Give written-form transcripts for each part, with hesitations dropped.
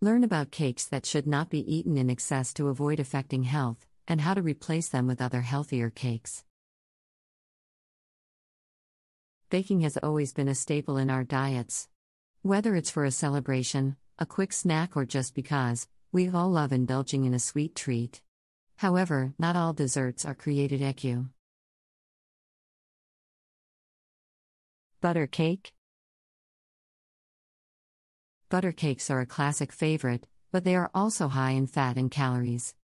Learn about cakes that should not be eaten in excess to avoid affecting health, and how to replace them with other healthier cakes. Baking has always been a staple in our diets. Whether it's for a celebration, a quick snack, or just because, we all love indulging in a sweet treat. However, not all desserts are created equal. Butter cake. Butter cakes are a classic favorite, but they are also high in fat and calories.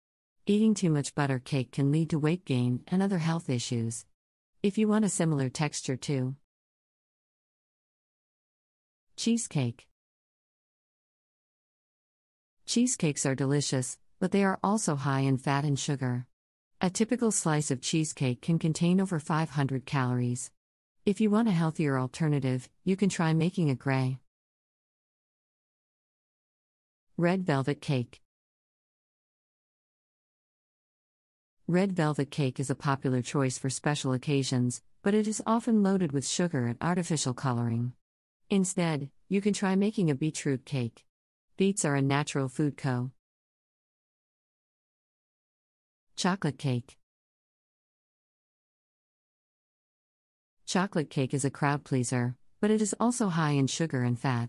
Eating too much butter cake can lead to weight gain and other health issues. If you want a similar texture too. Cheesecake. Cheesecakes are delicious, but they are also high in fat and sugar. A typical slice of cheesecake can contain over 500 calories. If you want a healthier alternative, you can try making a gray. Red velvet cake. Red velvet cake is a popular choice for special occasions, but it is often loaded with sugar and artificial coloring. Instead, you can try making a beetroot cake. Beets are a natural food Chocolate cake. Chocolate cake is a crowd pleaser, but it is also high in sugar and fat.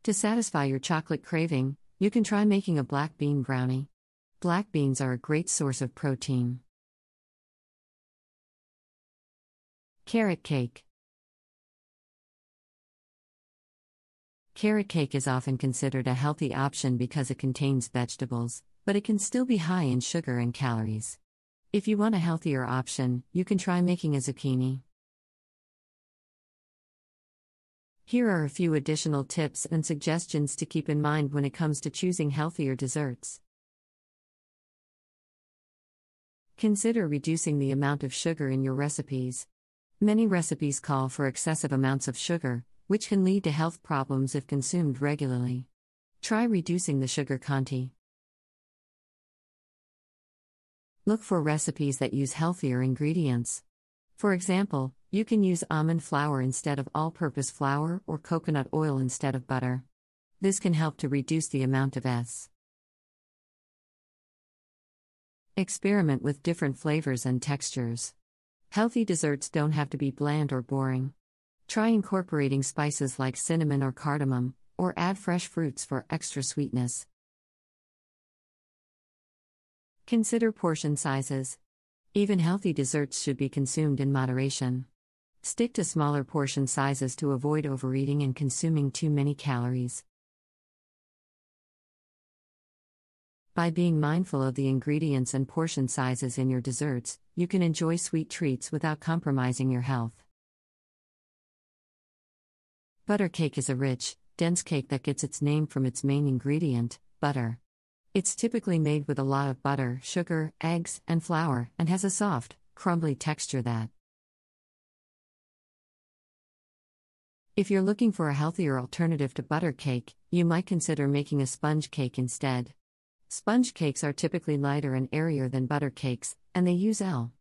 To satisfy your chocolate craving, you can try making a black bean brownie. Black beans are a great source of protein. Carrot cake. Carrot cake is often considered a healthy option because it contains vegetables, but it can still be high in sugar and calories. If you want a healthier option, you can try making a zucchini. Here are a few additional tips and suggestions to keep in mind when it comes to choosing healthier desserts. Consider reducing the amount of sugar in your recipes. Many recipes call for excessive amounts of sugar, which can lead to health problems if consumed regularly. Try reducing the sugar content. Look for recipes that use healthier ingredients. For example, you can use almond flour instead of all-purpose flour or coconut oil instead of butter. This can help to reduce the amount of S. Experiment with different flavors and textures. Healthy desserts don't have to be bland or boring. Try incorporating spices like cinnamon or cardamom, or add fresh fruits for extra sweetness. Consider portion sizes. Even healthy desserts should be consumed in moderation. Stick to smaller portion sizes to avoid overeating and consuming too many calories. By being mindful of the ingredients and portion sizes in your desserts, you can enjoy sweet treats without compromising your health. Butter cake is a rich, dense cake that gets its name from its main ingredient, butter. It's typically made with a lot of butter, sugar, eggs, and flour, and has a soft, crumbly texture that. If you're looking for a healthier alternative to butter cake, you might consider making a sponge cake instead. Sponge cakes are typically lighter and airier than butter cakes, and they use L.